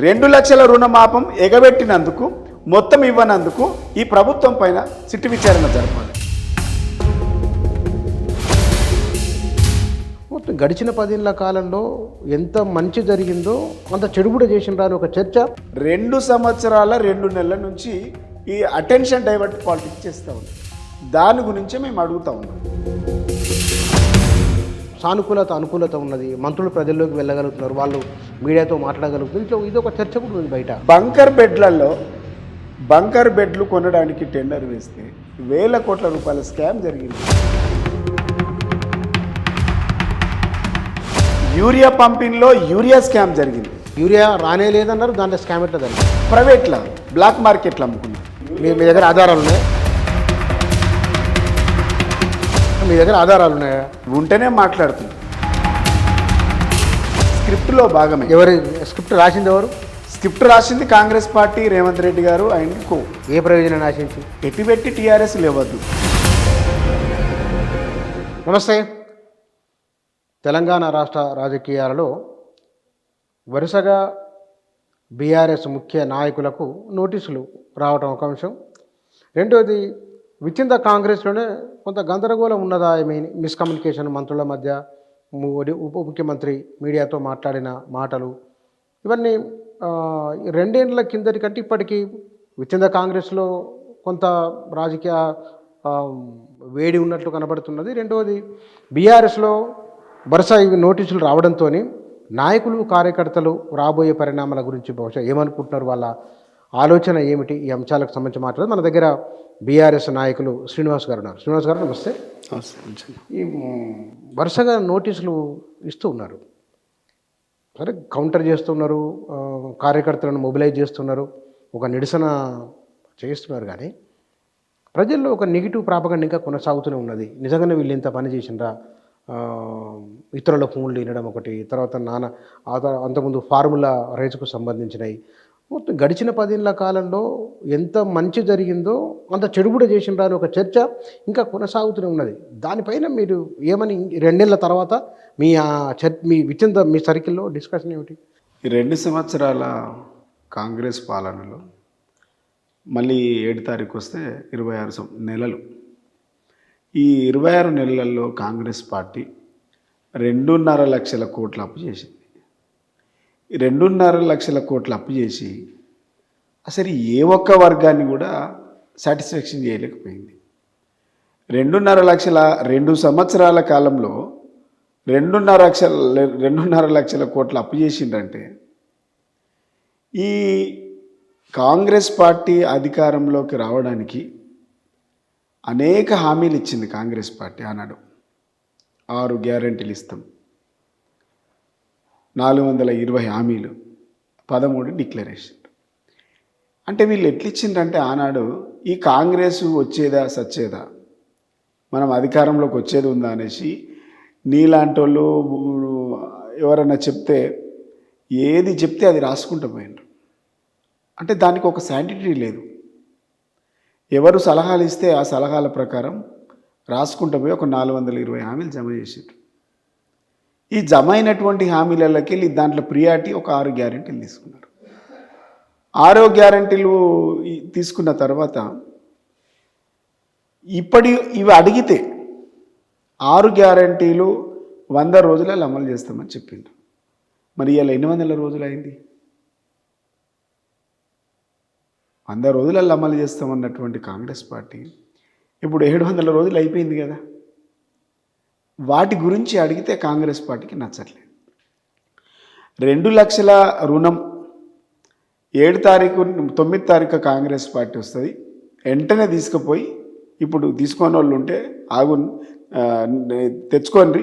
2 లక్షల రుణమాపం ఎగబెట్టినందుకు మొత్తం ఇవ్వనందుకు ఈ ప్రభుత్వం పైన సిట్టు విచారణ జరపాలి. మొత్తం గడిచిన 10 ఏళ్ల కాలంలో ఎంత మంచి జరిగిందో అంత చెడు కూడా చేసిండ్రా అని ఒక చర్చ. 2 సంవత్సరాల 2 నెలల నుంచి ఈ అటెన్షన్ డైవర్ట్ పాలిటిక్స్ చేస్తూ ఉన్నాం. దాని గురించే మేము అడుగుతా ఉన్నాం. సానుకూలత అనుకూలత ఉన్నది, మంత్రులు ప్రజల్లోకి వెళ్ళగలుగుతున్నారు, వాళ్ళు మీడియాతో మాట్లాడగలుగుతున్నారు, ఇట్లా ఇది ఒక చర్చ కూడా ఉంది బయట. బంకర్ బెడ్లు కొనడానికి టెండర్ వేస్తే వేల కోట్ల రూపాయల స్కామ్ జరిగింది. యూరియా పంపింగ్లో యూరియా స్కామ్ జరిగింది. యూరియా రానే లేదన్నారు, దాంట్లో స్కామ్ ఎట్లా జరిగింది? ప్రైవేట్లో బ్లాక్ మార్కెట్లో అమ్ముకున్నారు. మీ దగ్గర ఆధారాలు ఉన్నాయా? మీ దగ్గర ఆధారాలు ఉన్నాయా? ఉంటేనే మాట్లాడుతుంది. స్క్రిప్ట్లో భాగమే. ఎవరు స్క్రిప్ట్ రాసింది? ఎవరు స్క్రిప్ట్ రాసింది? కాంగ్రెస్ పార్టీ, రేవంత్ రెడ్డి గారు. ఆయనకు ఏ ప్రయోజనం ఆశించి ఎట్టిబెట్టి టీఆర్ఎస్ లేవద్దు. నమస్తే. తెలంగాణ రాష్ట్ర రాజకీయాలలో వరుసగా బీఆర్ఎస్ ముఖ్య నాయకులకు నోటీసులు రావటం ఒక అంశం. రెండోది, విచిత్ర కాంగ్రెస్లోనే కొంత గందరగోళం ఉన్నదా, మిస్కమ్యూనికేషన్ మంత్రుల మధ్య, ఉప ముఖ్యమంత్రి మీడియాతో మాట్లాడిన మాటలు, ఇవన్నీ 2 ఏళ్ల కిందటి కంటే ఇప్పటికీ విచిత్ర కాంగ్రెస్లో కొంత రాజకీయ వేడి ఉన్నట్లు కనబడుతున్నది. రెండవది, బీఆర్ఎస్లో వరుస ఇవి నోటీసులు రావడంతో నాయకులు, కార్యకర్తలు రాబోయే పరిణామాల గురించి బహుశా ఏమనుకుంటున్నారు, వాళ్ళ ఆలోచన ఏమిటి, ఈ అంశాలకు సంబంధించి మాట్లాడదు. మన దగ్గర బీఆర్ఎస్ నాయకులు శ్రీనివాస్ గారు ఉన్నారు. శ్రీనివాస్ గారు నమస్తే. ఈ వరుసగా నోటీసులు ఇస్తూ ఉన్నారు, సరే కౌంటర్ చేస్తున్నారు, కార్యకర్తలను మొబిలైజ్ చేస్తున్నారు, ఒక నిరసన చేస్తున్నారు, కానీ ప్రజల్లో ఒక నెగిటివ్ ప్రాపగండ ఇంకా కొనసాగుతూనే ఉన్నది. నిజంగానే వీళ్ళు ఇంత పని చేసిండ్రా, ఇతరుల ఫోన్లు వినడం ఒకటి, తర్వాత అంతకుముందు ఫార్ములా రైతుకు సంబంధించినవి, మొత్తం గడిచిన 10 ఏళ్ల కాలంలో ఎంత మంచి జరిగిందో అంత చెడు కూడా చేసిండ్రా అని ఒక చర్చ ఇంకా కొనసాగుతూనే ఉన్నది. దానిపైన మీరు ఏమని 2 ఏళ్ల తర్వాత మీ సర్కిల్లో డిస్కషన్ ఏమిటి? ఈ 2 సంవత్సరాల కాంగ్రెస్ పాలనలో మళ్ళీ 7 తారీఖు వస్తే 26 నెలలు. ఈ 26 నెలల్లో కాంగ్రెస్ పార్టీ 2.5 లక్షల కోట్ల అప్పు చేసింది. ఈ 2.5 లక్షల కోట్ల అప్పు చేసి అసలు ఏ ఒక్క వర్గాన్ని కూడా సాటిస్ఫాక్షన్ చేయలేకపోయింది. 2.5 లక్షల 2 సంవత్సరాల కాలంలో 2.5 లక్షల కోట్ల అప్పు చేసిందంటే, ఈ కాంగ్రెస్ పార్టీ అధికారంలోకి రావడానికి అనేక హామీలు ఇచ్చింది కాంగ్రెస్ పార్టీ. ఆనాడు 6 గ్యారెంటీలు ఇస్తాం, 420 హామీలు, 13 డిక్లరేషన్. అంటే వీళ్ళు ఎట్లిచ్చిండ్రంటే, ఆనాడు ఈ కాంగ్రెస్ వచ్చేదా సచ్చేదా, మనం అధికారంలోకి వచ్చేది ఉందా అనేసి నీలాంటి వాళ్ళు ఎవరన్నా చెప్తే ఏది చెప్తే అది రాసుకుంటూ పోయినారు. అంటే దానికి ఒక శాంటిటీ లేదు. ఎవరు సలహాలు ఇస్తే ఆ సలహాల ప్రకారం రాసుకుంటూ పోయి ఒక 420 హామీలు జమ చేసారు. ఈ జమ అయినటువంటి హామీలకి వెళ్ళి దాంట్లో ప్రియారిటీ ఒక 6 గ్యారెంటీలు తీసుకున్నారు. 6 గ్యారెంటీలు తీసుకున్న తర్వాత ఇవి అడిగితే 6 గ్యారెంటీలు 100 రోజులలో అమలు చేస్తామని చెప్పిండ్రు. మరి ఇలా ఎన్ని వందల రోజులు అయింది? 100 రోజులలో అమలు చేస్తామన్నటువంటి కాంగ్రెస్ పార్టీ ఇప్పుడు 700 రోజులు అయిపోయింది కదా. వాటి గురించి అడిగితే కాంగ్రెస్ పార్టీకి నచ్చట్లేదు. 2 లక్షల రుణం 9 తారీఖు కాంగ్రెస్ పార్టీ వస్తుంది, వెంటనే తీసుకుపోయి ఇప్పుడు తీసుకొని వాళ్ళు ఉంటే తెచ్చుకోండి,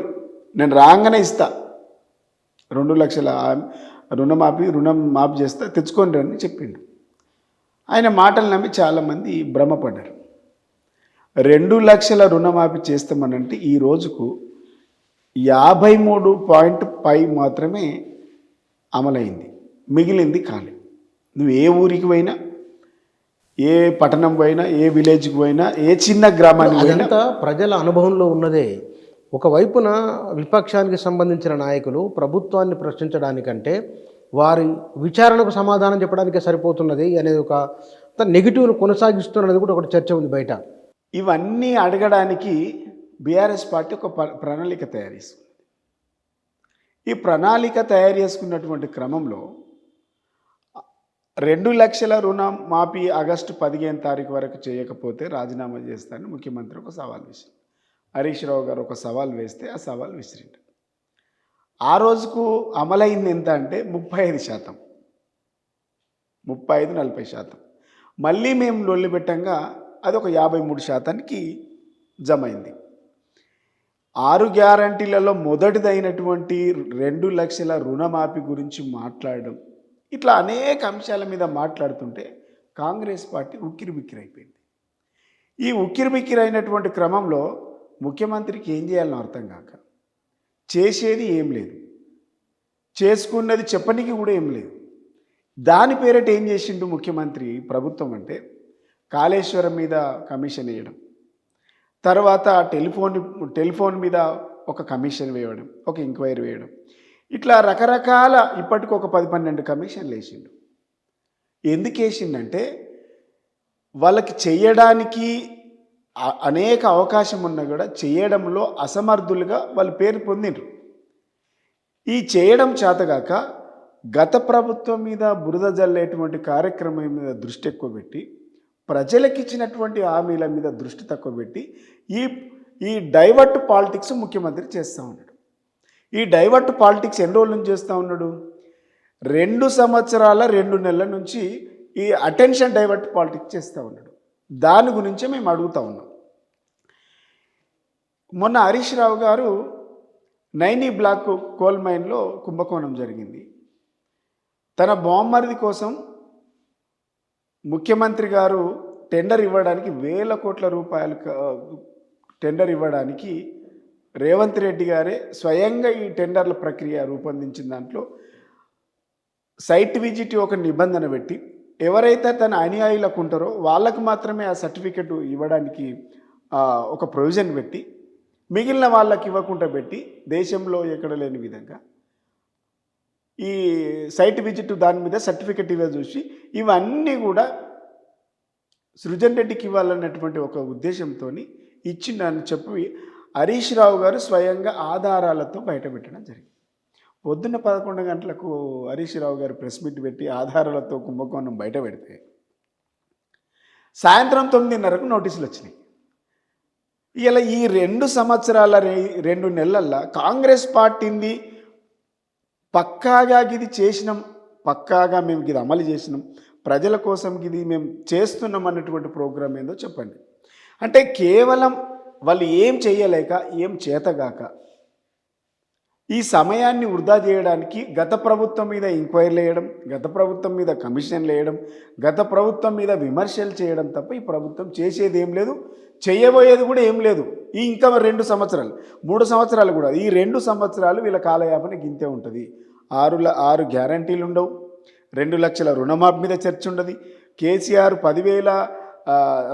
నేను రాగానే ఇస్తా, 2 లక్షల రుణం మాఫీ చేస్తా, తెచ్చుకోండి అని చెప్పిండు. ఆయన మాటలు నమ్మి చాలామంది భ్రమపడ్డారు. 2 లక్షల రుణమాఫీ చేస్తామనంటే ఈ రోజుకు 53.5 మాత్రమే అమలైంది, మిగిలింది కాలేదు. నువ్వు ఏ ఊరికి పోయినా, ఏ పట్టణం పోయినా, ఏ విలేజ్కి పోయినా, ఏ చిన్న గ్రామానికి పోయినా ప్రజల అనుభవంలో ఉన్నదే. ఒకవైపున విపక్షానికి సంబంధించిన నాయకులు ప్రభుత్వాన్ని ప్రశ్నించడానికంటే వారి విచారణకు సమాధానం చెప్పడానికే సరిపోతున్నది అనేది ఒక నెగిటివ్ను కొనసాగిస్తున్నది కూడా ఒకటి చర్చ ఉంది బయట. ఇవన్నీ అడగడానికి బీఆర్ఎస్ పార్టీ ఒక ప్రణాళిక తయారు చేసుకుంది. ఈ ప్రణాళిక తయారు చేసుకున్నటువంటి క్రమంలో 2 లక్షల రుణం మాఫీ ఆగస్టు 15 తారీఖు వరకు చేయకపోతే రాజీనామా చేస్తానని ముఖ్యమంత్రి ఒక సవాల్ వేసింది. హరీష్ రావు గారు ఒక సవాల్ వేస్తే ఆ సవాల్ విసిరిండు. ఆ రోజుకు అమలైంది ఎంత అంటే 35%, 35-40%. మళ్ళీ మేము లొల్లి పెట్టంగా అది ఒక 53%కి జమ అయింది. 6 గ్యారంటీలలో మొదటిదైనటువంటి 2 లక్షల రుణమాఫీ గురించి మాట్లాడడం, ఇట్లా అనేక అంశాల మీద మాట్లాడుతుంటే కాంగ్రెస్ పార్టీ ఉక్కిరిబిక్కిరైపోయింది. ఈ ఉక్కిరిబిక్కిరైనటువంటి క్రమంలో ముఖ్యమంత్రికి ఏం చేయాలని అర్థం కాక చేసేది ఏం లేదు, చేసుకున్నది చెప్పనికి కూడా ఏం లేదు. దాని పేరట ఏం చేసిండు ముఖ్యమంత్రి ప్రభుత్వం అంటే కాళేశ్వరం మీద కమిషన్ వేయడం, తర్వాత టెలిఫోన్ మీద ఒక కమిషన్ వేయడం, ఒక ఎంక్వైరీ వేయడం, ఇట్లా రకరకాల ఇప్పటికి ఒక 10-12 కమిషన్లు వేసిండు. ఎందుకు వేసిండంటే వాళ్ళకి చేయడానికి అనేక అవకాశం ఉన్నా కూడా చేయడంలో అసమర్థులుగా వాళ్ళు పేరు పొందిండ్రు. ఈ చేయడం చేతగాక గత ప్రభుత్వం మీద బురద జల్లేటువంటి కార్యక్రమం మీద దృష్టి ఎక్కువ పెట్టి, ప్రజలకు ఇచ్చినటువంటి హామీల మీద దృష్టి తక్కువ పెట్టి ఈ డైవర్ట్ పాలిటిక్స్ ముఖ్యమంత్రి చేస్తూ ఉన్నాడు. ఈ డైవర్ట్ పాలిటిక్స్ ఎన్ని రోజుల నుంచి చేస్తూ ఉన్నాడు? 2 సంవత్సరాల 2 నెలల నుంచి ఈ అటెన్షన్ డైవర్ట్ పాలిటిక్స్ చేస్తూ ఉన్నాడు. దాని గురించే మేము అడుగుతూ ఉన్నాం. మొన్న హరీష్ రావు గారు నైనీ బ్లాక్ కోల్ మైన్లో కుంభకోణం జరిగింది. తన బామ్మర్ది కోసం ముఖ్యమంత్రి గారు టెండర్ ఇవ్వడానికి 1,000 కోట్ల రూపాయలు టెండర్ ఇవ్వడానికి రేవంత్ రెడ్డి గారే స్వయంగా ఈ టెండర్ల ప్రక్రియ రూపొందించిన దాంట్లో సైట్ విజిట్ ఒక నిబంధన పెట్టి ఎవరైతే తన అనుయాయులకు ఉంటారో వాళ్ళకు మాత్రమే ఆ సర్టిఫికెట్ ఇవ్వడానికి ఒక ప్రొవిజన్ పెట్టి మిగిలిన వాళ్ళకి ఇవ్వకుండా పెట్టి దేశంలో ఎక్కడ లేని విధంగా ఈ సైట్ విజిట్ దాని మీద సర్టిఫికెట్ ఇవ్వ చూసి ఇవన్నీ కూడా సృజన్ రెడ్డికి ఇవ్వాలన్నటువంటి ఒక ఉద్దేశంతో ఇచ్చిందని చెప్పి హరీష్ రావు గారు స్వయంగా ఆధారాలతో బయటపెట్టడం జరిగింది. పొద్దున్న 11 గంటలకు హరీష్ రావు గారు ప్రెస్ మీట్ పెట్టి ఆధారాలతో కుంభకోణం బయట పెడితే సాయంత్రం 9:30కు నోటీసులు వచ్చినాయి. ఇలా ఈ 2 సంవత్సరాల 2 నెలల్లో కాంగ్రెస్ పార్టీని పక్కాగా ఇది చేసినాం, పక్కాగా మేము ఇది అమలు చేసినాం, ప్రజల కోసం ఇది మేము చేస్తున్నాం అన్నటువంటి ప్రోగ్రాం ఏందో చెప్పండి. అంటే కేవలం వాళ్ళు ఏం చేయలేక ఏం చేతగాక ఈ సమయాన్ని వృధా చేయడానికి గత ప్రభుత్వం మీద ఎంక్వైరీలు వేయడం, గత ప్రభుత్వం మీద కమిషన్లు వేయడం, గత ప్రభుత్వం మీద విమర్శలు చేయడం తప్ప ఈ ప్రభుత్వం చేసేది ఏం లేదు, చేయబోయేది కూడా ఏం లేదు. ఈ ఇంకా 2 సంవత్సరాలు 3 సంవత్సరాలు కూడా ఈ 2 సంవత్సరాలు వీళ్ళ కాలయాపన గింతే ఉంటుంది. 6 గ్యారంటీలు ఉండవు, 2 లక్షల రుణమాఫీ మీద చర్చ ఉండదు. కేసీఆర్ 10,000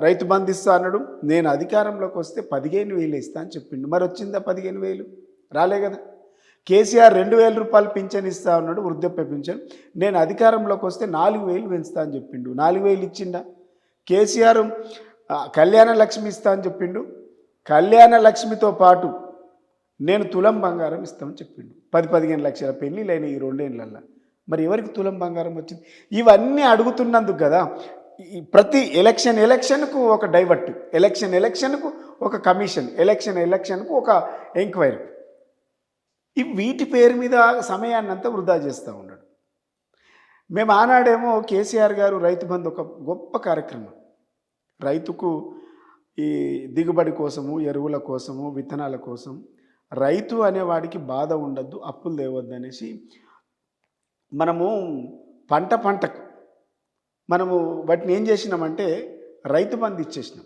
రైతు బంధు ఇస్తా అన్నాడు. నేను అధికారంలోకి వస్తే 15,000 ఇస్తా అని చెప్పిండు. మరి వచ్చిందా 15,000? రాలే కదా. కేసీఆర్ 2,000 రూపాయలు పింఛన్ ఇస్తా ఉన్నాడు, వృద్ధాప్య పింఛన్. నేను అధికారంలోకి వస్తే 4,000 పెంచుతా అని చెప్పిండు. 4,000 ఇచ్చిండా? కేసీఆర్ కళ్యాణ లక్ష్మి ఇస్తా అని చెప్పిండు. కళ్యాణ లక్ష్మితో పాటు నేను తులం బంగారం ఇస్తామని చెప్పిండు. 10-15 లక్షల పెళ్ళిళ్ళైన ఈ 2 ఏళ్ళల్లో మరి ఎవరికి తులం బంగారం వచ్చింది? ఇవన్నీ అడుగుతున్నందుకు కదా ప్రతి ఎలక్షన్కు ఒక డైవర్ట్, ఎలక్షన్కు ఒక కమిషన్, ఎలక్షన్కు ఒక ఎంక్వైరీ, వీటి పేరు మీద సమయాన్ని అంతా వృధా చేస్తూ ఉన్నాడు. మేము ఆనాడేమో కేసీఆర్ గారు రైతు బంధు ఒక గొప్ప కార్యక్రమం, రైతుకు ఈ దిగుబడి కోసము, ఎరువుల కోసము, విత్తనాల కోసం రైతు అనేవాడికి బాధ ఉండద్దు, అప్పులు తేవద్దు అనేసి మనము పంటకు మనము వాటిని ఏం చేసినామంటే రైతు బంధు ఇచ్చేసినాం.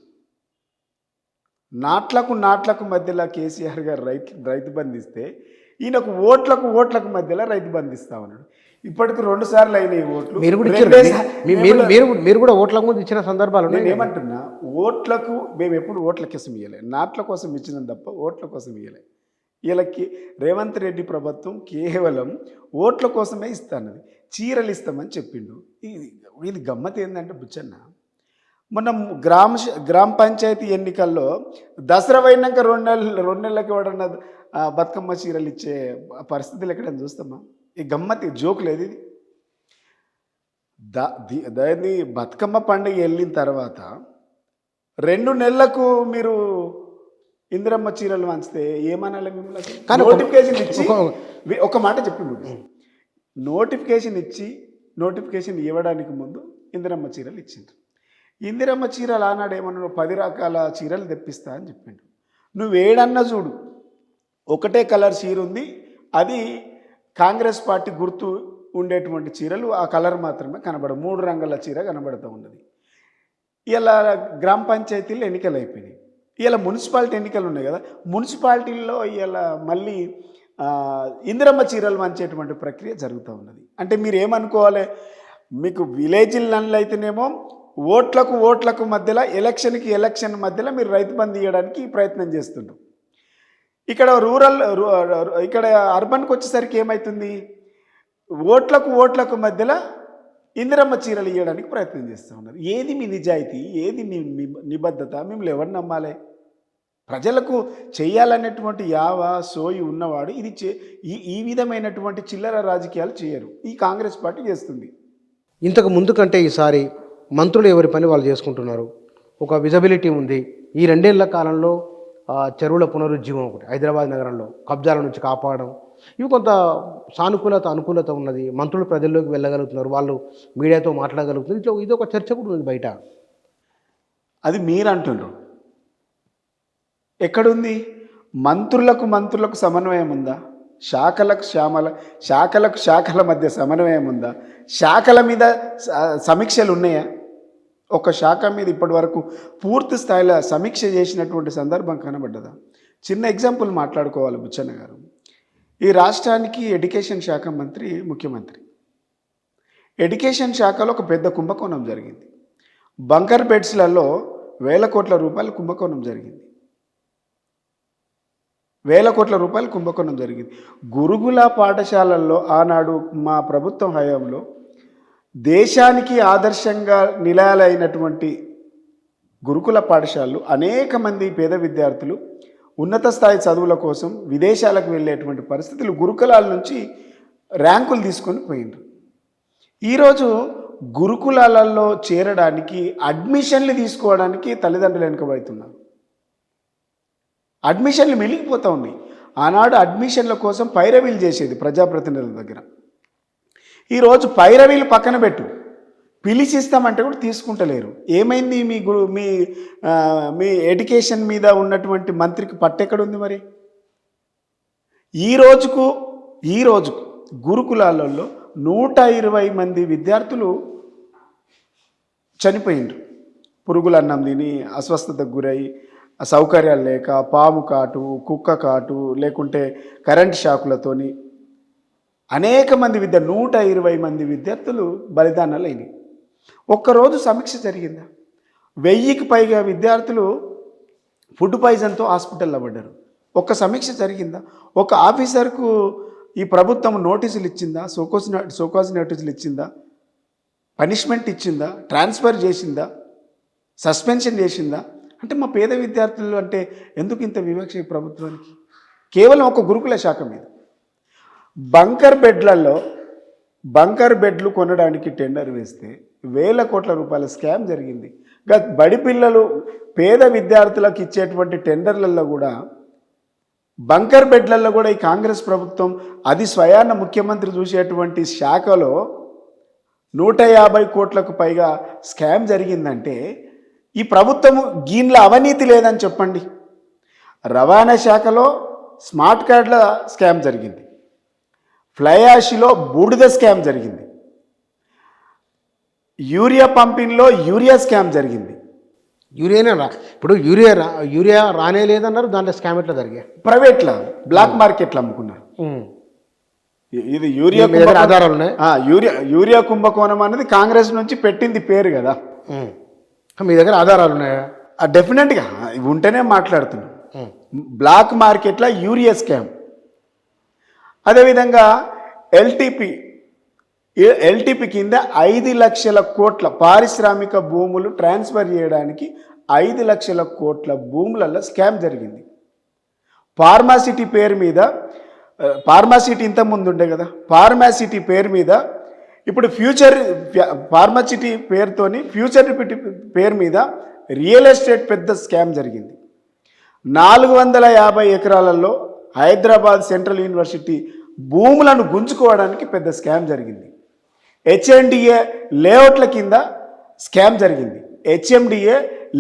నాట్లకు మధ్యలో కేసీఆర్ గారు రైతు బంధు ఇస్తే ఈయనకు ఓట్లకు మధ్యలో రైతు బంధు ఇస్తా ఉన్నాడు. ఇప్పటికి 2 సార్లు అయినాయి ఓట్లు. మీరు కూడా ఓట్లకు ముందు ఇచ్చిన సందర్భాలు. నేను ఏమంటున్నా, ఓట్లకు మేము ఎప్పుడు ఓట్ల కోసం ఇవ్వలే, నాట్ల కోసం ఇచ్చినాం తప్ప ఓట్ల కోసం ఇవ్వలే. వీళ్ళకి రేవంత్ రెడ్డి ప్రభుత్వం కేవలం ఓట్ల కోసమే ఇస్తానది, చీరలు ఇస్తామని చెప్పిండు. ఇది గమ్మత్ ఏంటంటే బుచ్చన్న, మనం గ్రామ పంచాయతీ ఎన్నికల్లో దసరా అయినాక 2 నెలలకి ఎవడన్నా బతుకమ్మ చీరలు ఇచ్చే పరిస్థితులు ఎక్కడైనా చూస్తామా? ఈ గమ్మత్ జోక్ లేదు ఇది. దాన్ని బతుకమ్మ పండుగ వెళ్ళిన తర్వాత 2 నెలలకు మీరు ఇందిరమ్మ చీరలు వంచితే ఏమనాలి మిమ్మల్ని? నోటిఫికేషన్ ఇచ్చి ఒక మాట చెప్పిండు, నోటిఫికేషన్ ఇవ్వడానికి ముందు ఇందిరమ్మ చీరలు ఇచ్చిండ్రు. ఇందిరమ్మ చీరలు ఆనాడు ఏమన్నా 10 రకాల చీరలు తెప్పిస్తా అని చెప్పిండు. నువ్వు ఏడన్నా చూడు, ఒకటే కలర్ చీర ఉంది, అది కాంగ్రెస్ పార్టీ గుర్తు ఉండేటువంటి చీరలు, ఆ కలర్ మాత్రమే కనబడవు, 3 రంగుల చీర కనబడుతూ ఉన్నది. ఇలా గ్రామ పంచాయతీల్లో ఎన్నికలు అయిపోయినాయి, ఇలా మున్సిపాలిటీ ఎన్నికలు ఉన్నాయి కదా, మున్సిపాలిటీల్లో ఇలా మళ్ళీ ఇందిరమ్మ చీరలు వంచేటువంటి ప్రక్రియ జరుగుతూ ఉన్నది. అంటే మీరు ఏమనుకోవాలి, మీకు విలేజ్లలో అయితేనేమో ఓట్లకు మధ్యలో ఎలక్షన్ మధ్యలో మీరు రైతు బంధు ఇవ్వడానికి ప్రయత్నం చేస్తుండ్రు. ఇక్కడ ఇక్కడ అర్బన్కి వచ్చేసరికి ఏమవుతుంది, ఓట్లకు మధ్యలో ఇందిరమ్మ చీరలు ఇవ్వడానికి ప్రయత్నం చేస్తూ ఉన్నారు. ఏది మీ నిజాయితీ, ఏది మీ నిబద్ధత? మిమ్మల్ని ఎవరు నమ్మాలి? ప్రజలకు చేయాలనేటువంటి సోయి ఉన్నవాడు ఇది ఈ విధమైనటువంటి చిల్లర రాజకీయాలు చేయరు. ఈ కాంగ్రెస్ పార్టీ చేస్తుంది. ఇంతకు ముందు కంటే ఈసారి మంత్రులు ఎవరి పని వాళ్ళు చేసుకుంటున్నారు, ఒక విజిబిలిటీ ఉంది. ఈ 2 ఏళ్ల కాలంలో చెరువుల పునరుజ్జీవం ఒకటి, హైదరాబాద్ నగరంలో కబ్జాల నుంచి కాపాడడం, ఇవి కొంత అనుకూలత ఉన్నది. మంత్రులు ప్రజల్లోకి వెళ్ళగలుగుతున్నారు, వాళ్ళు మీడియాతో మాట్లాడగలుగుతున్నారు. ఇది ఒక చర్చ కూడా ఉంది బయట. అది మీరు అంటున్నారు. ఎక్కడుంది? మంత్రులకు సమన్వయం ఉందా? శాఖల మధ్య సమన్వయం ఉందా? శాఖల మీద సమీక్షలు ఉన్నాయా? ఒక శాఖ మీద ఇప్పటి వరకు పూర్తి స్థాయిలో సమీక్ష చేసినటువంటి సందర్భం కనబడ్డదా? చిన్న ఎగ్జాంపుల్ మాట్లాడుకోవాలి బుచ్చన్న గారు. ఈ రాష్ట్రానికి ఎడ్యుకేషన్ శాఖ మంత్రి ముఖ్యమంత్రి. ఎడ్యుకేషన్ శాఖలో ఒక పెద్ద కుంభకోణం జరిగింది. బంకర్ బెడ్స్లలో 1,000 కోట్ల రూపాయల కుంభకోణం జరిగింది. 1,000 కోట్ల రూపాయల కుంభకోణం జరిగింది. గురుకుల పాఠశాలల్లో ఆనాడు మా ప్రభుత్వం హయాంలో దేశానికి ఆదర్శంగా నిలయాలైనటువంటి గురుకుల పాఠశాలలు అనేక మంది పేద విద్యార్థులు ఉన్నత స్థాయి చదువుల కోసం విదేశాలకు వెళ్ళేటువంటి పరిస్థితులు, గురుకులాల నుంచి ర్యాంకులు తీసుకొని పోయిండ్రు. ఈరోజు గురుకులాలలో చేరడానికి అడ్మిషన్లు తీసుకోవడానికి తల్లిదండ్రులు వెనుకబడుతున్నారు. అడ్మిషన్లు మిగిలిపోతూ ఉన్నాయి. ఆనాడు అడ్మిషన్ల కోసం పైరవీలు చేసేది ప్రజాప్రతినిధుల దగ్గర. ఈరోజు పైరవీలు పక్కన పెట్టు, పిలిచిస్తామంటే కూడా తీసుకుంటలేరు. ఏమైంది? మీ ఎడ్యుకేషన్ మీద ఉన్నటువంటి మంత్రికి పట్టెక్కడుంది మరి? ఈ రోజుకు గురుకులాలలో 120 మంది విద్యార్థులు చనిపోయిండ్రు. పురుగుల అన్నం తిని అస్వస్థతకు గురై, సౌకర్యాలు లేక, పాము కాటు, కుక్క కాటు, లేకుంటే కరెంట్ షాకులతోని అనేక మంది 120 మంది విద్యార్థులు బలిదానాలు అయినాయి. ఒక్కరోజు సమీక్ష జరిగిందా? 1000కి పైగా విద్యార్థులు ఫుడ్ పాయిజన్తో హాస్పిటల్లో పడ్డారు. ఒక్క సమీక్ష జరిగిందా? ఒక ఆఫీసర్కు ఈ ప్రభుత్వం నోటీసులు ఇచ్చిందా? సోకాజ్ నోటీసులు ఇచ్చిందా? పనిష్మెంట్ ఇచ్చిందా? ట్రాన్స్ఫర్ చేసిందా? సస్పెన్షన్ చేసిందా? అంటే మా పేద విద్యార్థులు అంటే ఎందుకు ఇంత వివక్ష ఈ ప్రభుత్వానికి? కేవలం ఒక గురుకుల శాఖ మీద. బంకర్ బెడ్లు కొనడానికి టెండర్ వేస్తే 1,000 కోట్ల రూపాయల స్కామ్ జరిగింది. బడి పిల్లలు పేద విద్యార్థులకు ఇచ్చేటువంటి టెండర్లలో కూడా, బంకర్ బెడ్లలో కూడా ఈ కాంగ్రెస్ ప్రభుత్వం, అది స్వయాన ముఖ్యమంత్రి చూసేటువంటి శాఖలో 150 కోట్లకు పైగా స్కామ్ జరిగిందంటే ఈ ప్రభుత్వము గీన్ల అవినీతి లేదని చెప్పండి. రవాణా శాఖలో స్మార్ట్ కార్డుల స్కామ్ జరిగింది. ఫ్లై యాష్లో బూడిద స్కామ్ జరిగింది. యూరియా పంపిణీలో యూరియా స్కామ్ జరిగింది. ఇప్పుడు యూరియా రానే లేదన్నారు, దాంట్లో స్కామ్ ఎట్లా జరిగాయి? ప్రైవేట్లో బ్లాక్ మార్కెట్లో అమ్ముకున్నారు. ఇది యూరియా కుంభకోణం అనేది కాంగ్రెస్ నుంచి పెట్టింది పేరు కదా. మీ దగ్గర ఆధారాలు ఉన్నాయా? డెఫినెట్గా ఉంటేనే మాట్లాడుతున్నాం. బ్లాక్ మార్కెట్ల యూరియా స్కామ్, అదేవిధంగా ఎల్టీపీ కింద 5 లక్షల కోట్ల పారిశ్రామిక భూములు ట్రాన్స్ఫర్ చేయడానికి 5 లక్షల కోట్ల భూములలో స్కామ్ జరిగింది. ఫార్మాసిటీ పేరు మీద, ఫార్మాసిటీ ఇంత ముందు ఉండే కదా, ఫార్మాసిటీ పేరు మీద ఇప్పుడు ఫార్మాసిటీ పేరుతోని ఫ్యూచర్ పేరు మీద రియల్ ఎస్టేట్ పెద్ద స్కామ్ జరిగింది. 450 ఎకరాలలో హైదరాబాద్ సెంట్రల్ యూనివర్సిటీ భూములను గుంజుకోవడానికి పెద్ద స్కామ్ జరిగింది. హెచ్ఎండిఏ లేఅవుట్ల కింద స్కామ్ జరిగింది. హెచ్ఎండిఏ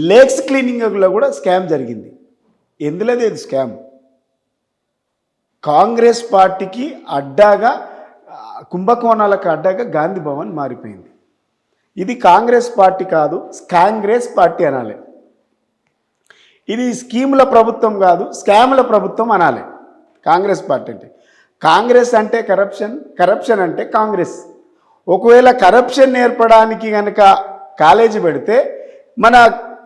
లేక్స్ క్లీనింగ్లో కూడా స్కామ్ జరిగింది. ఎందులోది స్కామ్? కాంగ్రెస్ పార్టీకి అడ్డాగా, కుంభకోణాలకు అడ్డాగా గాంధీ భవన్ మారిపోయింది. ఇది కాంగ్రెస్ పార్టీ కాదు, కాంగ్రెస్ పార్టీ అనాలి. ఇది స్కీముల ప్రభుత్వం కాదు, స్కాముల ప్రభుత్వం అనాలి కాంగ్రెస్ పార్టీ అంటే. కాంగ్రెస్ అంటే కరప్షన్, కరప్షన్ అంటే కాంగ్రెస్. ఒకవేళ కరప్షన్ నేర్పడానికి కనుక కాలేజీ పెడితే మన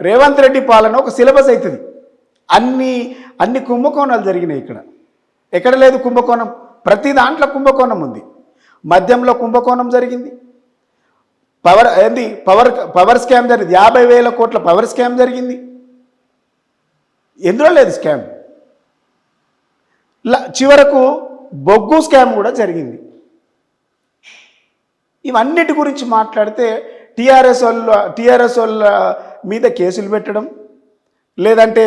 రేవంత్ రెడ్డి పాలన ఒక సిలబస్ అవుతుంది. అన్ని కుంభకోణాలు జరిగినాయి ఇక్కడ. ఎక్కడ లేదు కుంభకోణం? ప్రతి దాంట్లో కుంభకోణం ఉంది. మద్యంలో కుంభకోణం జరిగింది, పవర్ స్కామ్ జరిగింది, 50,000 కోట్ల పవర్ స్కామ్ జరిగింది. ఎందులో లేదు స్కామ్? చివరకు బొగ్గు స్కామ్ కూడా జరిగింది. ఇవన్నిటి గురించి మాట్లాడితే టీఆర్ఎస్ వాళ్ళ మీద కేసులు పెట్టడం, లేదంటే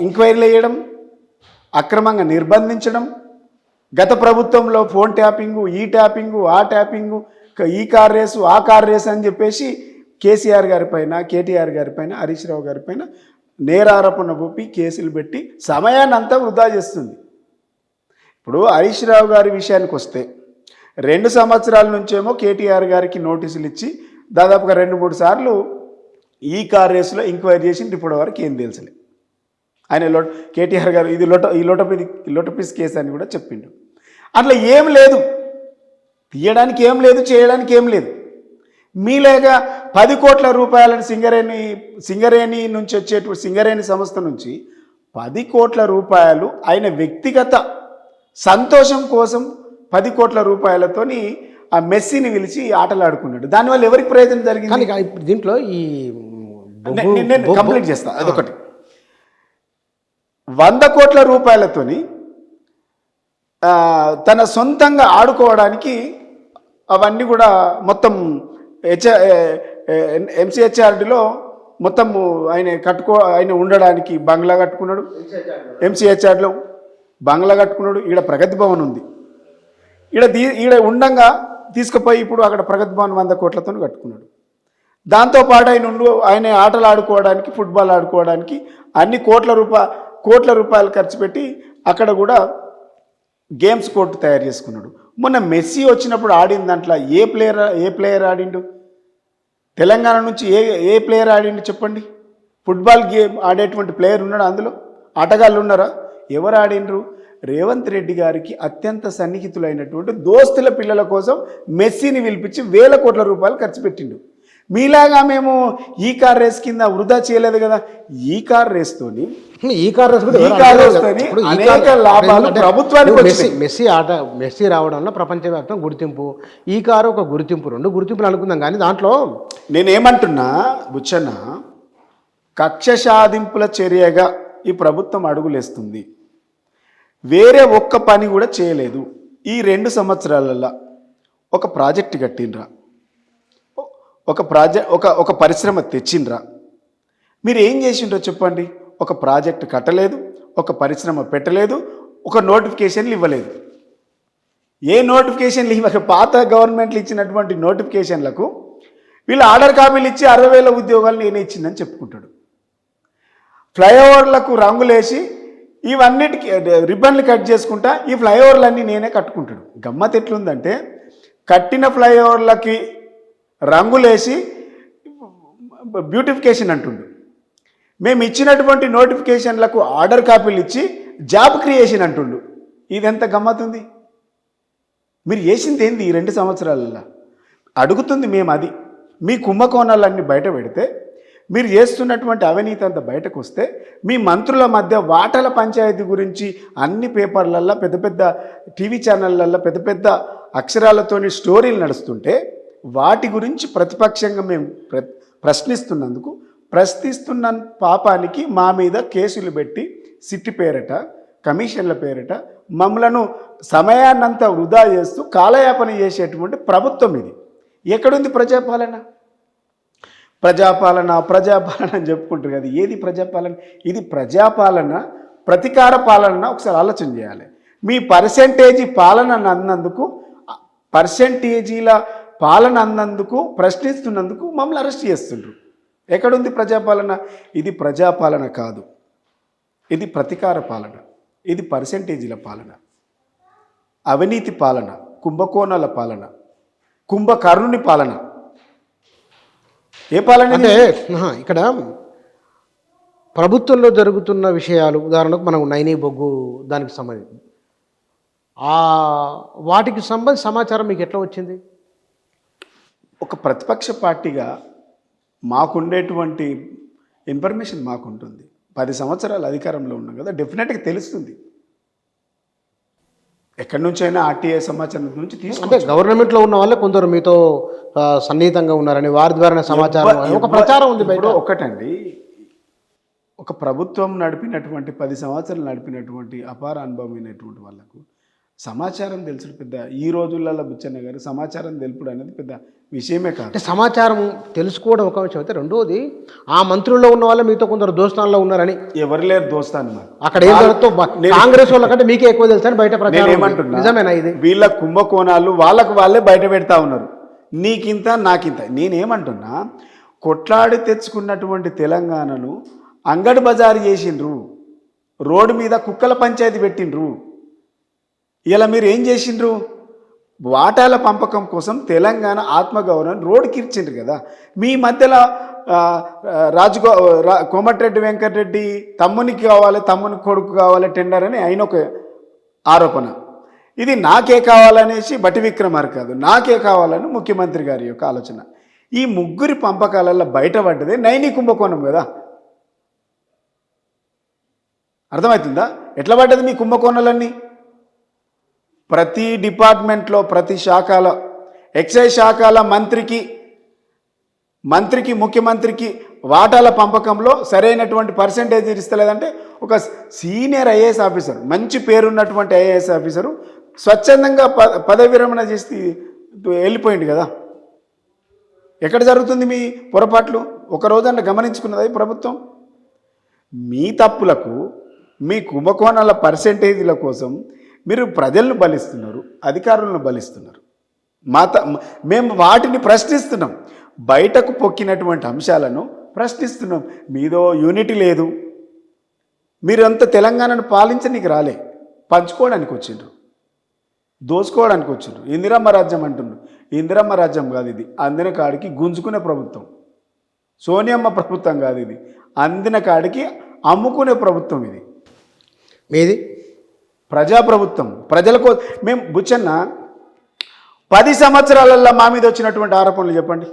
ఎంక్వైరీలు వేయడం, అక్రమంగా నిర్బంధించడం, గత ప్రభుత్వంలో ఫోన్ ట్యాపింగు, ఈ ట్యాపింగు, ఆ ట్యాపింగు, ఈ కార్ రేసు, ఆ కార్ రేసు అని చెప్పేసి కేసీఆర్ గారి పైన, కేటీఆర్ గారి పైన, హరీష్ రావు గారి పైన నేరారోపణ పోపి కేసులు పెట్టి సమయాన్ని అంతా వృధా చేస్తుంది. ఇప్పుడు హరీష్ రావు గారి విషయానికి వస్తే 2 సంవత్సరాల నుంచేమో కేటీఆర్ గారికి నోటీసులు ఇచ్చి దాదాపుగా 2-3 సార్లు ఈ కార్ రేసులో ఎంక్వైరీ చేసి ఇప్పటి వరకు ఏం తెలుసులే. ఆయన కేటీఆర్ గారు ఇది లోటపీస్ కేసు అని కూడా చెప్పిండు. అట్లా ఏం లేదు, తీయడానికి ఏం లేదు, చేయడానికి ఏం లేదు. మీలేగా 10 కోట్ల రూపాయలను సింగరేణి నుంచి సింగరేణి సంస్థ నుంచి 10 కోట్ల రూపాయలు ఆయన వ్యక్తిగత సంతోషం కోసం 10 కోట్ల రూపాయలతోని ఆ మెస్సీని పిలిచి ఆటలాడుకున్నాడు. దానివల్ల ఎవరికి ప్రయోజనం జరిగింది? దీంట్లో ఈ నేను కంప్లీట్ చేస్తా. అదొకటి 100 కోట్ల రూపాయలతోని తన సొంతంగా ఆడుకోవడానికి అవన్నీ కూడా మొత్తం ఎంసీహెచ్ఆర్డీలో మొత్తం ఆయన ఉండడానికి బంగ్లా కట్టుకున్నాడు. ఎంసీహెచ్ఆర్డీలో బంగ్లా కట్టుకున్నాడు. ఈడ ప్రగతి భవన్ ఉంది. ఈడ ఉండంగా తీసుకుపోయి ఇప్పుడు అక్కడ ప్రగతి భవన్ 100 కోట్లతో కట్టుకున్నాడు. దాంతోపాటు ఆయన ఆటలు ఆడుకోవడానికి, ఫుట్బాల్ ఆడుకోవడానికి అన్ని కోట్ల రూపాయలు ఖర్చు పెట్టి అక్కడ కూడా గేమ్స్ కోర్టు తయారు చేసుకున్నాడు. మొన్న మెస్సీ వచ్చినప్పుడు ఆడిన దాంట్లో ఏ ప్లేయర్ ఆడిండు? తెలంగాణ నుంచి ఏ ప్లేయర్ ఆడిండు చెప్పండి? ఫుట్బాల్ గేమ్ ఆడేటువంటి ప్లేయర్ ఉన్నాడు అందులో? ఆటగాళ్ళు ఉన్నారా? ఎవరు ఆడిండ్రు? రేవంత్ రెడ్డి గారికి అత్యంత సన్నిహితులైనటువంటి దోస్తుల పిల్లల కోసం మెస్సీని పిలిపించి 1000 కోట్ల రూపాయలు ఖర్చు పెట్టిండు. మీలాగా మేము ఈ కార్ రేస్ కింద వృధా చేయలేదు కదా. ఈ కార్ రేస్తోని అనేక లాభాలు ప్రభుత్వానికి. మెస్సీ రావడంలో ప్రపంచవ్యాప్తంగా గుర్తింపు, ఈ కారు ఒక గుర్తింపు, 2 గుర్తింపులు అనుకుందాం. కానీ దాంట్లో నేనేమంటున్నా బుచ్చన్న, కక్ష సాధింపుల చర్యగా ఈ ప్రభుత్వం అడుగులేస్తుంది. వేరే ఒక్క పని కూడా చేయలేదు. ఈ 2 సంవత్సరాలలో ఒక ప్రాజెక్ట్ కట్టిండ్రా, ఒక పరిశ్రమ తెచ్చిండ్రా? మీరు ఏం చేసిండ్రో చెప్పండి. ఒక ప్రాజెక్ట్ కట్టలేదు, ఒక పరిశ్రమ పెట్టలేదు, ఒక నోటిఫికేషన్లు ఇవ్వలేదు. ఏ నోటిఫికేషన్లు ఇవ్వక పాత గవర్నమెంట్లు ఇచ్చినటువంటి నోటిఫికేషన్లకు వీళ్ళు ఆర్డర్ కాపీలు ఇచ్చి 60,000 ఉద్యోగాలు నేనే ఇచ్చిందని చెప్పుకుంటాడు. ఫ్లైఓవర్లకు రంగులేసి ఇవన్నిటికీ రిబ్బన్లు కట్ చేసుకుంటా ఈ ఫ్లైఓవర్లన్నీ నేనే కట్టుకుంటాడు. గమ్మత్ ఎట్లుందంటే, కట్టిన ఫ్లైఓవర్లకి రంగులేసి బ్యూటిఫికేషన్ అంటుండు. మేము ఇచ్చినటువంటి నోటిఫికేషన్లకు ఆర్డర్ కాపీలు ఇచ్చి జాబ్ క్రియేషన్ అంటుండు. ఇదెంత గమ్మతుంది? మీరు చేసింది ఏంది ఈ 2 సంవత్సరాలలో? అడుగుతుంది మేము అది. మీ కుంభకోణాలన్నీ బయట పెడితే మీరు చేస్తున్నటువంటి అవినీతి అంతా బయటకు వస్తే మీ మంత్రుల మధ్య వాటాల పంచాయతీ గురించి అన్ని పేపర్లల్లో పెద్ద పెద్ద టీవీ ఛానళ్ళల్లో పెద్ద పెద్ద అక్షరాలతోని స్టోరీలు నడుస్తుంటే వాటి గురించి ప్రతిపక్షంగా మేము ప్రశ్నిస్తున్న పాపానికి మా మీద కేసులు పెట్టి సిట్టి పేరట కమిషన్ల పేరిట మమ్మలను సమయాన్నంతా వృధా చేస్తూ కాలయాపన చేసేటువంటి ప్రభుత్వం ఇది. ఎక్కడుంది ప్రజాపాలన? ప్రజాపాలన అని చెప్పుకుంటారు కదా, ఏది ప్రజాపాలన? ఇది ప్రజాపాలన, ప్రతీకార పాలన. ఒకసారి ఆలోచన చేయాలి. మీ పర్సెంటేజీల పాలన అన్నందుకు ప్రశ్నిస్తున్నందుకు మమ్మల్ని అరెస్ట్ చేస్తుండ్రు. ఎక్కడుంది ప్రజాపాలన? ఇది ప్రజాపాలన కాదు, ఇది ప్రతీకార పాలన, ఇది పర్సెంటేజీల పాలన, అవినీతి పాలన, కుంభకోణాల పాలన, కుంభకర్ణుని పాలన. ఏ పాలన అంటే ఇక్కడ ప్రభుత్వంలో జరుగుతున్న విషయాలు, ఉదాహరణకు మనం నైనీ బొగ్గు దానికి సంబంధించి వాటికి సంబంధించి సమాచారం మీకు ఎట్లా వచ్చింది? ఒక ప్రతిపక్ష పార్టీగా మాకుండేటువంటి ఇన్ఫర్మేషన్ మాకుంటుంది. 10 సంవత్సరాలు అధికారంలో ఉన్నాం కదా, డెఫినెట్గా తెలుస్తుంది. ఎక్కడి నుంచైనా ఆర్టీఐ సమాచారం నుంచి అంటే గవర్నమెంట్లో ఉన్న వాళ్ళే కొందరు మీతో సన్నిహితంగా ఉన్నారని వారి ద్వారా సమాచారం, ఒక ప్రచారం ఉంది బయట. ఒకటండి, ఒక ప్రభుత్వం నడిపినటువంటి 10 సంవత్సరాలు నడిపినటువంటి అపార అనుభవమైనటువంటి వాళ్ళకు సమాచారం తెలుసుడు పెద్ద, ఈ రోజులలో బుచ్చన్న గారు సమాచారం తెలుపుడు అనేది పెద్ద విషయమే కాదు. అంటే సమాచారం తెలుసుకోవడం ఒక విషయం అయితే, రెండోది ఆ మంత్రుల్లో ఉన్న వాళ్ళు మీతో కొందరు దోస్తాన్లో ఉన్నారని. ఎవరు లేరు దోస్తాను అక్కడ ఏం జరుగుతుందో కాంగ్రెస్ వాళ్ళకంటే మీకే ఎక్కువ తెలుసు అని బయట ప్రచారం. ఏమంటున్నా, నిజమేనా ఇది? వీళ్ళ కుంభకోణాలు వాళ్ళకు వాళ్ళే బయట పెడతా ఉన్నారు, నీకింత నాకింత. నేనేమంటున్నా, కొట్లాడి తెచ్చుకున్నటువంటి తెలంగాణను అంగడి బజారు చేసిండ్రు, రోడ్డు మీద కుక్కల పంచాయతీ పెట్టిండ్రు. ఇలా మీరు ఏం చేసిండ్రు? వాటాల పంపకం కోసం తెలంగాణ ఆత్మగౌరవం రోడ్డుకి ఇచ్చిండ్రు కదా. మీ మధ్యలో కోమటిరెడ్డి వెంకటరెడ్డి తమ్మునికి కావాలి, తమ్ముని కొడుకు కావాలి టెండర్ అని ఆయన ఒక ఆరోపణ. ఇది నాకే కావాలనేసి బట్టి విక్రమార్క కాదు, నాకే కావాలని ముఖ్యమంత్రి గారి యొక్క ఆలోచన. ఈ ముగ్గురి పంపకాలలో బయటపడ్డదే నైనీ కుంభకోణం కదా. అర్థమవుతుందా ఎట్లా పడ్డది మీ కుంభకోణాలన్నీ? ప్రతి డిపార్ట్మెంట్లో, ప్రతి శాఖలో, ఎక్సైజ్ శాఖల మంత్రికి ముఖ్యమంత్రికి వాటాల పంపకంలో సరైనటువంటి పర్సెంటేజ్ ఇస్తలేదంటే ఒక సీనియర్ ఐఏఎస్ ఆఫీసర్, మంచి పేరున్నటువంటి ఐఏఎస్ ఆఫీసరు స్వచ్ఛందంగా పదవి విరమణ చేసి వెళ్ళిపోయింది కదా. ఎక్కడ జరుగుతుంది మీ పొరపాట్లు? ఒక రోజన్న గమనించుకున్నది ప్రభుత్వం. మీ తప్పులకు, మీ కుంభకోణాల పర్సెంటేజీల కోసం మీరు ప్రజలను బలిస్తున్నారు, అధికారులను బలిస్తున్నారు. మేము వాటిని ప్రశ్నిస్తున్నాం, బయటకు పొక్కినటువంటి అంశాలను ప్రశ్నిస్తున్నాం. మీదో యూనిటీ లేదు, మీరంతా తెలంగాణను పాలించడానికి రాలే, పంచుకోవడానికి వచ్చిండ్రు, దోసుకోవడానికి వచ్చిండ్రు. ఇందిరమ్మ రాజ్యం అంటున్నారు. ఇందిరమ్మ రాజ్యం కాదు ఇది, అందిన కాడికి గుంజుకునే ప్రభుత్వం. సోనియమ్మ ప్రభుత్వం కాదు ఇది, అందిన కాడికి అమ్ముకునే ప్రభుత్వం ఇది. మీది ప్రజాప్రభుత్వం, ప్రజలకు. మేము బుచ్చన్న 10 సంవత్సరాలలో మా మీద వచ్చినటువంటి ఆరోపణలు చెప్పండి.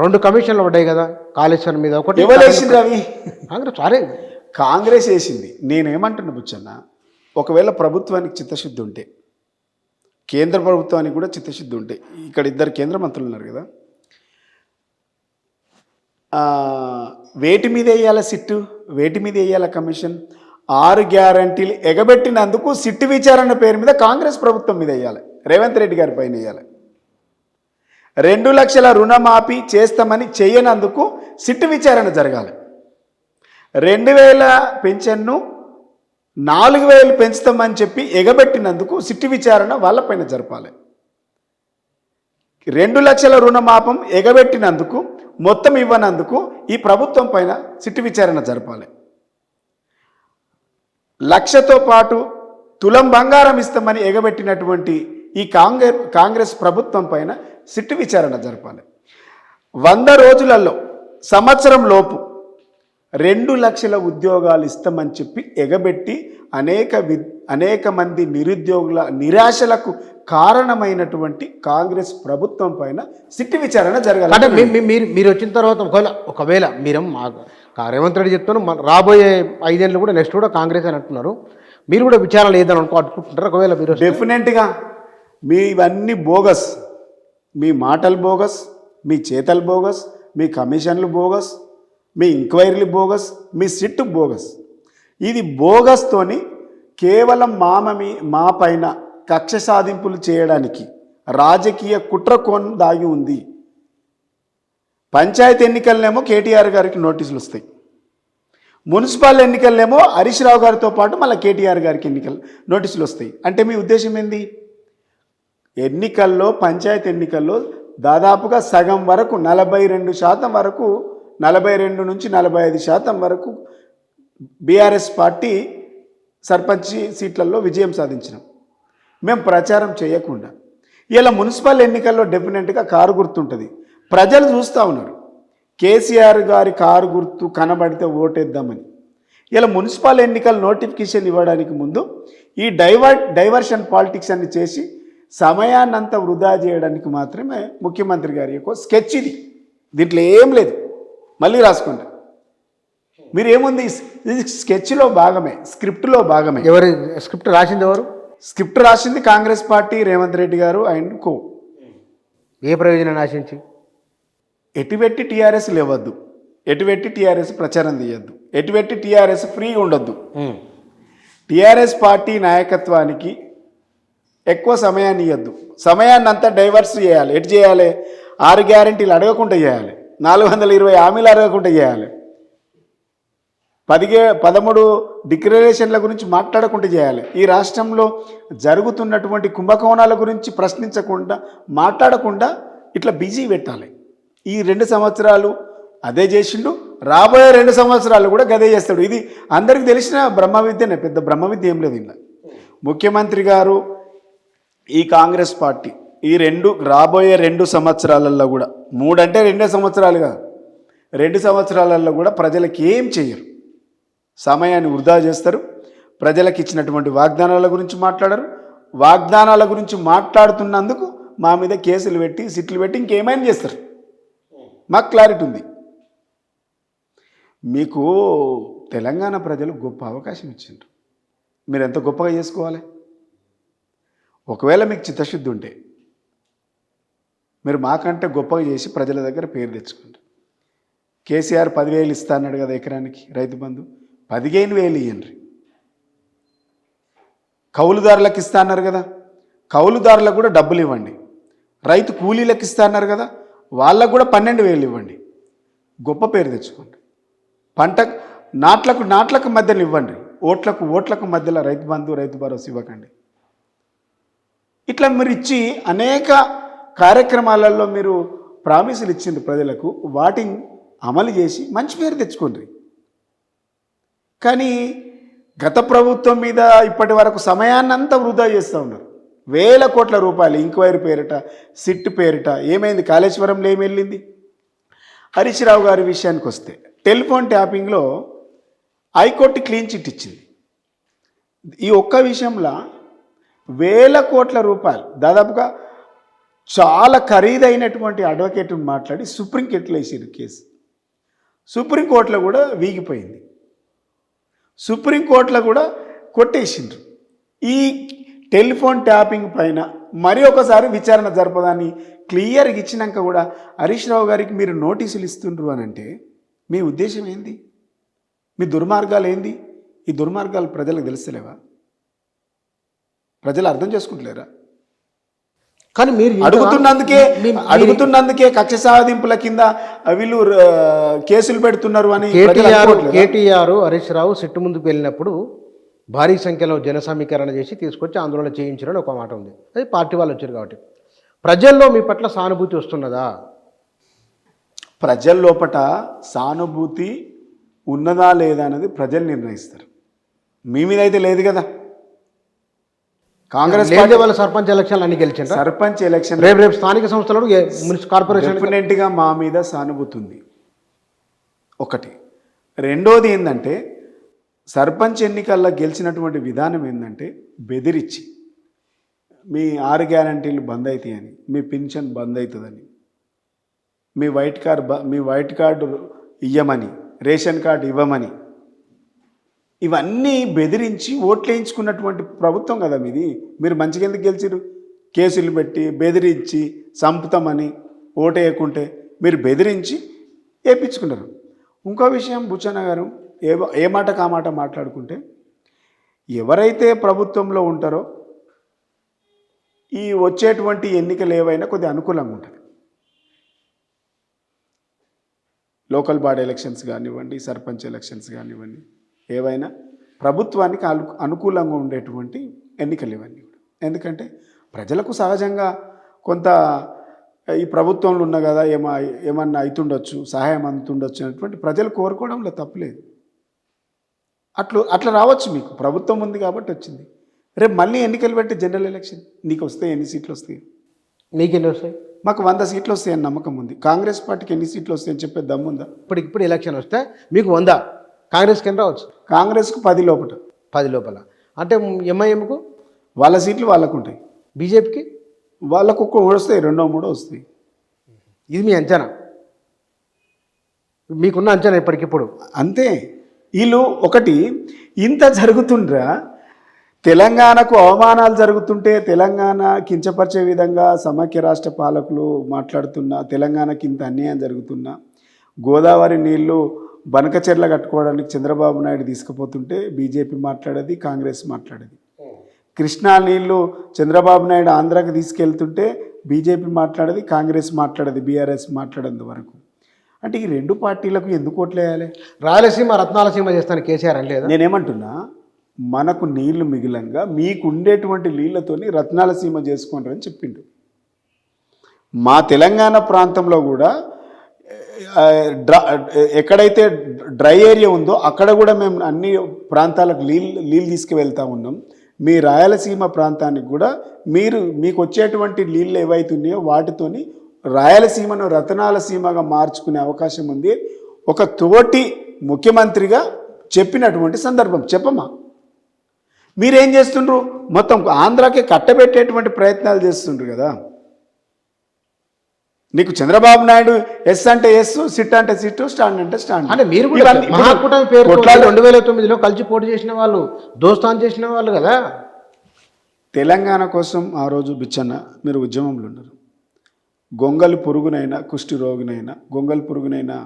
2 కమిషన్లు పడ్డాయి కదా కాళేశ్వరం మీద. ఒకటి ఎవరు వేసిండ్రు అవి? కాంగ్రెస్ వేసింది. నేనేమంటున్నా బుచ్చన్న, ఒకవేళ ప్రభుత్వానికి చిత్తశుద్ధి ఉంటే, కేంద్ర ప్రభుత్వానికి కూడా చిత్తశుద్ధి ఉంటే, ఇక్కడ 2 కేంద్ర మంత్రులు ఉన్నారు కదా, వేటి మీద వేయాల సిట్టు, వేటి మీద వేయాల కమిషన్? 6 గ్యారంటీలు ఎగబెట్టినందుకు సిట్టు విచారణ పేరు మీద కాంగ్రెస్ ప్రభుత్వం మీద వేయాలి, రేవంత్ రెడ్డి గారి పైన వేయాలి. 2 లక్షల రుణమాఫీ చేస్తామని చేయనందుకు సిట్టు విచారణ జరగాలి. 2000 పెన్షన్ను 4000 పెంచుతామని చెప్పి ఎగబెట్టినందుకు సిట్టు విచారణ వాళ్ళపైన జరపాలి. 2 లక్షల రుణమాఫం ఎగబెట్టినందుకు, మొత్తం ఇవ్వనందుకు ఈ ప్రభుత్వం పైన సిట్టు విచారణ జరపాలి. 1 లక్షతో పాటు తులం బంగారం ఇస్తామని ఎగబెట్టినటువంటి ఈ కాంగ్రెస్ ప్రభుత్వం పైన సిట్టు విచారణ జరపాలి. 100 రోజులలో, సంవత్సరం లోపు 2 లక్షల ఉద్యోగాలు ఇస్తామని చెప్పి ఎగబెట్టి అనేక మంది నిరుద్యోగుల నిరాశలకు కారణమైనటువంటి కాంగ్రెస్ ప్రభుత్వం పైన సిట్టు విచారణ జరగాలి. అంటే మీరు వచ్చిన తర్వాత ఒకవేళ మీరు రేవంత్ రెడ్డి చెప్తాను రాబోయే 5 ఏళ్ళు కూడా నెక్స్ట్ కూడా కాంగ్రెస్ అని అంటున్నారు, మీరు కూడా విచారణ లేదని అనుకుంటున్నారు. ఒకవేళ మీరు డెఫినెట్గా మీ ఇవన్నీ బోగస్, మీ మాటలు బోగస్, మీ చేతలు బోగస్, మీ కమిషన్లు బోగస్, మీ ఎంక్వైరీలు బోగస్, మీ సిట్టు బోగస్. ఇది బోగస్తోని కేవలం మా పైన కక్ష సాధింపులు చేయడానికి రాజకీయ కుట్ర దాగి ఉంది. పంచాయతీ ఎన్నికలనేమో కేటీఆర్ గారికి నోటీసులు వస్తాయి, మున్సిపల్ ఎన్నికలనేమో హరీష్ రావు గారితో పాటు మళ్ళీ కేటీఆర్ గారికి నోటీసులు వస్తాయి. అంటే మీ ఉద్దేశం ఏంది? పంచాయతీ ఎన్నికల్లో దాదాపుగా సగం వరకు 42% వరకు 42 నుంచి 45% వరకు బీఆర్ఎస్ పార్టీ సర్పంచ్ సీట్లలో విజయం సాధించినాం మేము ప్రచారం చేయకుండా. ఇలా మున్సిపల్ ఎన్నికల్లో డెఫినెట్గా కారు గుర్తుంటుంది, ప్రజలు చూస్తూ ఉన్నారు. కేసీఆర్ గారి కారు గుర్తు కనబడితే ఓటేద్దామని. ఇలా మున్సిపల్ ఎన్నికల నోటిఫికేషన్ ఇవ్వడానికి ముందు ఈ డైవర్షన్ పాలిటిక్స్ అన్ని చేసి సమయాన్నంతా వృధా చేయడానికి మాత్రమే ముఖ్యమంత్రి గారి యొక్క స్కెచ్ ఇది. దీంట్లో ఏం లేదు, మళ్ళీ రాసుకోండి. మీరు ఏముంది, ఇది స్కెచ్లో భాగమే, స్క్రిప్ట్లో భాగమే. ఎవరు స్క్రిప్ట్ రాసింది? ఎవరు స్క్రిప్ట్ రాసింది? కాంగ్రెస్ పార్టీ, రేవంత్ రెడ్డి గారు అండ్ కో. ఏ ప్రయోజనం ఆశించి? ఎటుపెట్టి టీఆర్ఎస్ లేవద్దు, ఎటుపెట్టి టీఆర్ఎస్ ప్రచారం తీయద్దు, ఎటుపెట్టి టీఆర్ఎస్ ఫ్రీగా ఉండొద్దు. టీఆర్ఎస్ పార్టీ నాయకత్వానికి ఎక్కువ సమయాన్ని ఇవ్వద్దు, సమయాన్ని అంతా డైవర్స్ చేయాలి. ఎటు చేయాలి? 6 గ్యారెంటీలు అడగకుండా చేయాలి, 420 హామీలు అడగకుండా చేయాలి, 13 డిక్లరేషన్ల గురించి మాట్లాడకుండా చేయాలి. ఈ రాష్ట్రంలో జరుగుతున్నటువంటి కుంభకోణాల గురించి ప్రశ్నించకుండా మాట్లాడకుండా ఇట్లా బిజీ పెట్టాలి. ఈ 2 సంవత్సరాలు అదే చేసిండు, రాబోయే 2 సంవత్సరాలు కూడా గదే చేస్తాడు. ఇది అందరికీ తెలిసిన బ్రహ్మ విద్యనే, పెద్ద బ్రహ్మ విద్య ఏం లేదు. ఇలా ముఖ్యమంత్రి గారు, ఈ కాంగ్రెస్ పార్టీ రాబోయే 2 సంవత్సరాలలో కూడా, 3 అంటే 2 సంవత్సరాలు కాదు, 2 సంవత్సరాలలో కూడా ప్రజలకి ఏం చేయరు, సమయాన్ని వృధా చేస్తారు. ప్రజలకు ఇచ్చినటువంటి వాగ్దానాల గురించి మాట్లాడరు. వాగ్దానాల గురించి మాట్లాడుతున్నందుకు మా మీద కేసులు పెట్టి సిట్లు పెట్టి ఇంకేమైనా చేస్తారు. మాకు క్లారిటీ ఉంది. మీకు తెలంగాణ ప్రజలు గొప్ప అవకాశం ఇచ్చిండ్రు, మీరు ఎంత గొప్పగా చేసుకోవాలి. ఒకవేళ మీకు చిత్తశుద్ధి ఉంటే మీరు మాకంటే గొప్పగా చేసి ప్రజల దగ్గర పేరు తెచ్చుకోండి. కేసీఆర్ 10,000 ఇస్తా అన్నాడు కదా ఎకరానికి రైతు బంధు, 15,000 ఇవ్వండి. కౌలుదారులకు ఇస్తా అన్నారు కదా, కౌలుదారులకు కూడా డబ్బులు ఇవ్వండి. రైతు కూలీలకు ఇస్తా అన్నారు కదా, వాళ్ళకు కూడా 12,000 ఇవ్వండి. గొప్ప పేరు తెచ్చుకోండి. నాట్లకు మధ్యలో ఇవ్వండి, ఓట్లకు మధ్యలో రైతు బంధు, రైతు భరోసా ఇవ్వకండి. ఇట్లా మీరు ఇచ్చి అనేక కార్యక్రమాలలో మీరు ప్రామిసులు ఇచ్చిండ్రు ప్రజలకు, వాటిని అమలు చేసి మంచి పేరు తెచ్చుకోండి. కానీ గత ప్రభుత్వం మీద ఇప్పటి వరకు సమయాన్నంతా వృధా చేస్తూ ఉన్నారు. 1,000 కోట్ల రూపాయలు ఎంక్వైరీ పేరిట, సిట్ పేరిట. ఏమైంది? కాళేశ్వరంలో ఏమి వెళ్ళింది? హరీష్ రావు గారి విషయానికి వస్తే టెలిఫోన్ ట్యాపింగ్లో హైకోర్టు క్లీన్ చిట్ ఇచ్చింది. ఈ ఒక్క విషయంలో 1,000 కోట్ల రూపాయలు, దాదాపుగా చాలా ఖరీదైనటువంటి అడ్వకేట్ని మాట్లాడి సుప్రీంకోర్టులో వేసారు కేసు. సుప్రీంకోర్టులో కూడా వీగిపోయింది, సుప్రీంకోర్టులో కూడా కొట్టేసిండ్రు. ఈ టెలిఫోన్ ట్యాపింగ్ పైన మరి ఒకసారి విచారణ జరపదాన్ని క్లియర్గా ఇచ్చినాక కూడా హరీష్ రావు గారికి మీరు నోటీసులు ఇస్తుండ్రు అని అంటే మీ ఉద్దేశం ఏంది? మీ దుర్మార్గాలు ఏంది? ఈ దుర్మార్గాలు ప్రజలకు తెలుస్తలేవా? ప్రజలు అర్థం చేసుకుంటలేరా? కానీ మీరు అడుగుతున్నందుకే కక్ష సాధింపుల కింద వీళ్ళు కేసులు పెడుతున్నారు అని కేటీఆర్ హరీష్ రావు సిట్టు ముందుకు వెళ్ళినప్పుడు భారీ సంఖ్యలో జన సమీకరణ చేసి తీసుకొచ్చి ఆందోళన చేయించారని ఒక మాట ఉంది. అది పార్టీ వాళ్ళు వచ్చారు కాబట్టి ప్రజల్లో మీ పట్ల సానుభూతి వస్తున్నదా? ప్రజల లోపట సానుభూతి ఉన్నదా లేదా అనేది ప్రజలు నిర్ణయిస్తారు. మీ మీద అయితే లేదు కదా. కాంగ్రెస్ పార్టీ వాళ్ళ సర్పంచ్ ఎలక్షన్లు అన్ని గెలిచారు. సర్పంచ్ ఎలక్షన్ రేపు స్థానిక సంస్థలు మున్సిపల్ కార్పొరేషన్ డెఫినెట్గా మా మీద సానుభూతి ఉంది. ఒకటి. రెండోది ఏంటంటే సర్పంచ్ ఎన్నికల్లో గెలిచినటువంటి విధానం ఏంటంటే బెదిరించి మీ 6 గ్యారంటీలు బంద్ అవుతాయని, మీ పింఛన్ బంద్ అవుతుందని, మీ వైట్ కార్డు ఇవ్వమని, రేషన్ కార్డు ఇవ్వమని, ఇవన్నీ బెదిరించి ఓట్లు వేయించుకున్నటువంటి ప్రభుత్వం కదా మీది. మీరు మంచిగా ఎందుకు గెలిచిరు? కేసులు పెట్టి బెదిరించి చంపుతామని ఓటు వేయకుంటే మీరు బెదిరించి వేయించుకున్నారు. ఇంకో విషయం బుచ్చన్న గారు ఏ మాట కామాట మాట్లాడుకుంటే, ఎవరైతే ప్రభుత్వంలో ఉంటారో ఈ వచ్చేటువంటి ఎన్నికలు ఏవైనా కొద్దిగా అనుకూలంగా ఉంటుంది. లోకల్ బాడీ ఎలక్షన్స్ కానివ్వండి, సర్పంచ్ ఎలక్షన్స్ కానివ్వండి, ఏవైనా ప్రభుత్వానికి అనుకూలంగా ఉండేటువంటి ఎన్నికలు ఇవన్నీ కూడా. ఎందుకంటే ప్రజలకు సహజంగా కొంత ఈ ప్రభుత్వంలో ఉన్న కదా ఏమన్నా అవుతుండొచ్చు, సహాయం అందుతుండొచ్చు అనేటువంటి ప్రజలు కోరుకోవడంలో తప్పులేదు. అట్లా రావచ్చు. మీకు ప్రభుత్వం ఉంది కాబట్టి వచ్చింది. రేపు మళ్ళీ ఎన్నికలు పెట్టి జనరల్ ఎలక్షన్ నీకు వస్తే ఎన్ని సీట్లు వస్తాయి? మీకు ఎన్ని వస్తాయి? మాకు 100 సీట్లు వస్తాయని నమ్మకం ఉంది. కాంగ్రెస్ పార్టీకి ఎన్ని సీట్లు వస్తాయని చెప్పే దమ్ముందా? ఇప్పుడు ఎలక్షన్ వస్తే మీకు 100, కాంగ్రెస్కి ఎంత రావచ్చు? కాంగ్రెస్కు 10 లోపల. 10 లోపల అంటే ఎంఐఎంకు వాళ్ళ సీట్లు వాళ్ళకు ఉంటాయి. బీజేపీకి వాళ్ళకు ఒక్క వస్తాయి, 2-3 వస్తాయి. ఇది మీ అంచనా, మీకున్న అంచనా ఇప్పటికిప్పుడు అంతే. వీళ్ళు ఒకటి ఇంత జరుగుతుండ్రా, తెలంగాణకు అవమానాలు జరుగుతుంటే తెలంగాణ కించపరిచే విధంగా సమాఖ్య రాష్ట్ర పాలకులు మాట్లాడుతున్నా, తెలంగాణకి ఇంత అన్యాయం జరుగుతున్నా, గోదావరి నీళ్లు బనకచెర్ల కట్టుకోవడానికి చంద్రబాబు నాయుడు తీసుకుపోతుంటే బీజేపీ మాట్లాడేది, కాంగ్రెస్ మాట్లాడేది. కృష్ణా నీళ్లు చంద్రబాబు నాయుడు ఆంధ్రాకి తీసుకెళ్తుంటే బీజేపీ మాట్లాడేది, కాంగ్రెస్ మాట్లాడేది, బీఆర్ఎస్ మాట్లాడేంత వరకు. అంటే ఈ రెండు పార్టీలకు ఎందుకు ఓట్లేయాలి? రాయలసీమ రత్నాలసీమ చేస్తాను కేసీఆర్ అని లేదా? నేనేమంటున్నా, మనకు నీళ్లు మిగిలంగా మీకు ఉండేటువంటి నీళ్లతోని రత్నాలసీమ చేసుకోండి అని చెప్పిండు. మా తెలంగాణ ప్రాంతంలో కూడా ఎక్కడైతే డ్రై ఏరియా ఉందో అక్కడ కూడా మేము అన్ని ప్రాంతాలకు నీళ్ళు తీసుకువెళ్తా ఉన్నాం. మీ రాయలసీమ ప్రాంతానికి కూడా మీకు వచ్చేటువంటి నీళ్ళు ఏవైతున్నాయో వాటితోని రాయలసీమను రతనాలసీమగా మార్చుకునే అవకాశం ఉంది. ఒక తోటి ముఖ్యమంత్రిగా చెప్పినటువంటి సందర్భం చెప్పమా? మీరేం చేస్తుండ్రు? మొత్తం ఆంధ్రాకి కట్టబెట్టేటువంటి ప్రయత్నాలు చేస్తుండ్రు కదా. నీకు చంద్రబాబు నాయుడు ఎస్ అంటే ఎస్, సిట్ అంటే సిట్, స్టాండ్ అంటే స్టాండ్. అంటే మీరు కూడా మహాకూటమి పేరు 2009లో కలిసి పోటీ చేసిన వాళ్ళు, దోస్తాన్ చేసిన వాళ్ళు కదా. తెలంగాణ కోసం ఆ రోజు బిచ్చన్న మీరు ఉద్యమంలో ఉన్నారు. గొంగలి పురుగునైనా కుష్టి రోగినైనా, గొంగలి పురుగునైనా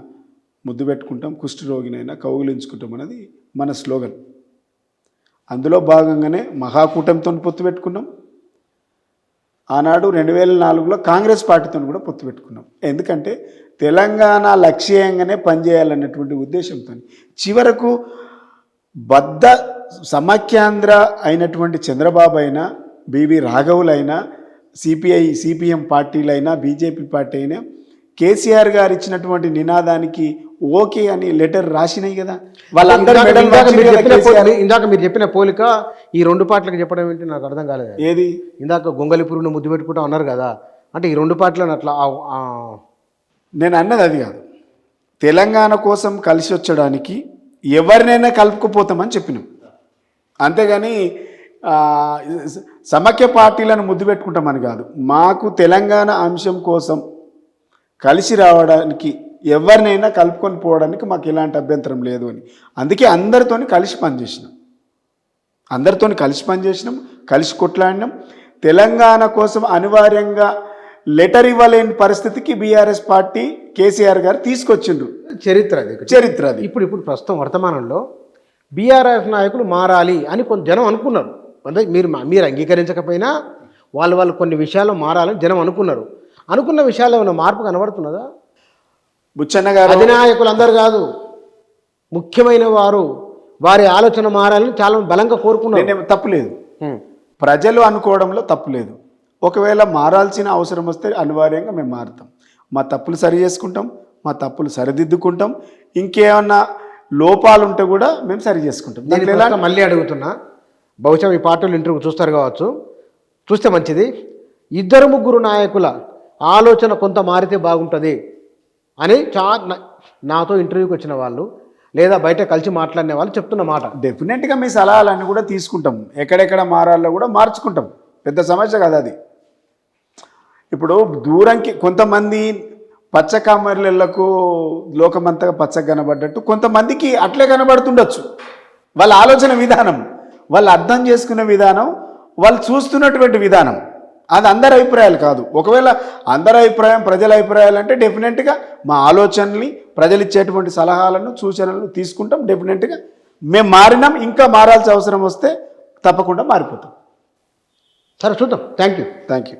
ముద్దు పెట్టుకుంటాం, కుష్టి రోగినైనా కౌగులించుకుంటాం అనేది మన స్లోగన్. అందులో భాగంగానే మహాకూటమితో పొత్తు పెట్టుకున్నాం. ఆనాడు 2004లో కాంగ్రెస్ పార్టీతో కూడా పొత్తు పెట్టుకున్నాం. ఎందుకంటే తెలంగాణ లక్ష్యంగానే పనిచేయాలన్నటువంటి ఉద్దేశంతో చివరకు బద్ధ సమాఖ్యాంధ్ర అయినటువంటి చంద్రబాబు అయినా, బివి రాఘవులైనా, సిపిఎం పార్టీలైనా, బీజేపీ పార్టీ అయినా కేసీఆర్ గారు ఇచ్చినటువంటి నినాదానికి ఓకే అని లెటర్ రాసినాయి కదా. వాళ్ళందరూ ఇందాక మీరు చెప్పిన పోలిక ఈ రెండు పార్టీలకు చెప్పడం ఏంటి నాకు అర్థం కాలేదు. ఏది? ఇందాక గొంగలి పురుగును ముద్దు పెట్టుకుంటా అన్నారు కదా, అంటే ఈ రెండు పార్టీలను అట్లా నేను అన్నది అది కాదు. తెలంగాణ కోసం కలిసి వచ్చడానికి ఎవరినైనా కలుపుకుపోతామని చెప్పినాం. అంతేగాని సమాఖ్య పార్టీలను ముద్దు పెట్టుకుంటామని కాదు. మాకు తెలంగాణ అంశం కోసం కలిసి రావడానికి ఎవరినైనా కలుపుకొని పోవడానికి మాకు ఎలాంటి అభ్యంతరం లేదు అని. అందుకే అందరితోని కలిసి పనిచేసినాం, కలిసి కొట్లాడినాం. తెలంగాణ కోసం అనివార్యంగా లెటర్ ఇవ్వలేని పరిస్థితికి బీఆర్ఎస్ పార్టీ కేసీఆర్ గారు తీసుకొచ్చిండ్రు. చరిత్ర అది. ఇప్పుడు ప్రస్తుతం వర్తమానంలో బీఆర్ఎస్ నాయకులు మారాలి అని కొంత జనం అనుకున్నారు. అంటే మీరు అంగీకరించకపోయినా వాళ్ళు కొన్ని విషయాల్లో మారాలని జనం అనుకున్నారు. అనుకున్న విషయాల్లో ఏమైనా మార్పు కనబడుతున్నదా? బుచ్చన్న గారు అధినాయకులు అందరు కాదు, ముఖ్యమైన వారి ఆలోచన మారాలని చాలా బలంగా కోరుకున్నారు. తప్పులేదు, ప్రజలు అనుకోవడంలో తప్పులేదు. ఒకవేళ మారాల్సిన అవసరం వస్తే అనివార్యంగా మేము మారుతాం. మా తప్పులు సరి చేసుకుంటాం, మా తప్పులు సరిదిద్దుకుంటాం. ఇంకేమన్నా లోపాలు ఉంటే కూడా మేము సరి చేసుకుంటాం. నేను మళ్ళీ అడుగుతున్నా, బహుశా మీ పార్టీలు ఇంటర్వ్యూ చూస్తారు కావచ్చు, చూస్తే మంచిది. 2-3 నాయకుల ఆలోచన కొంత మారితే బాగుంటుంది అని నాతో ఇంటర్వ్యూకి వచ్చిన వాళ్ళు లేదా బయట కలిసి మాట్లాడిన వాళ్ళు చెప్తున్న మాట. డెఫినెట్గా మీ సలహాలన్నీ కూడా తీసుకుంటాం, ఎక్కడెక్కడ మారాలో కూడా మార్చుకుంటాం, పెద్ద సమస్య కాదు అది. ఇప్పుడు దూరంకి కొంతమంది పచ్చ కామెర్లకు లోకమంతగా పచ్చగా కనబడ్డట్టు కొంతమందికి అట్లే కనబడుతుండొచ్చు. వాళ్ళ ఆలోచన విధానం, వాళ్ళు అర్థం చేసుకునే విధానం, వాళ్ళు చూస్తున్నటువంటి విధానం, అది అందరి అభిప్రాయాలు కాదు. ఒకవేళ అందరి అభిప్రాయం ప్రజల అభిప్రాయాలు అంటే డెఫినెట్గా మా ఆలోచనల్ని, ప్రజలు ఇచ్చేటువంటి సలహాలను సూచనలను తీసుకుంటాం. డెఫినెట్గా మేము మారినాం, ఇంకా మారాల్సిన అవసరం వస్తే తప్పకుండా మారిపోతాం. సరే చూద్దాం. Thank you. Thank you.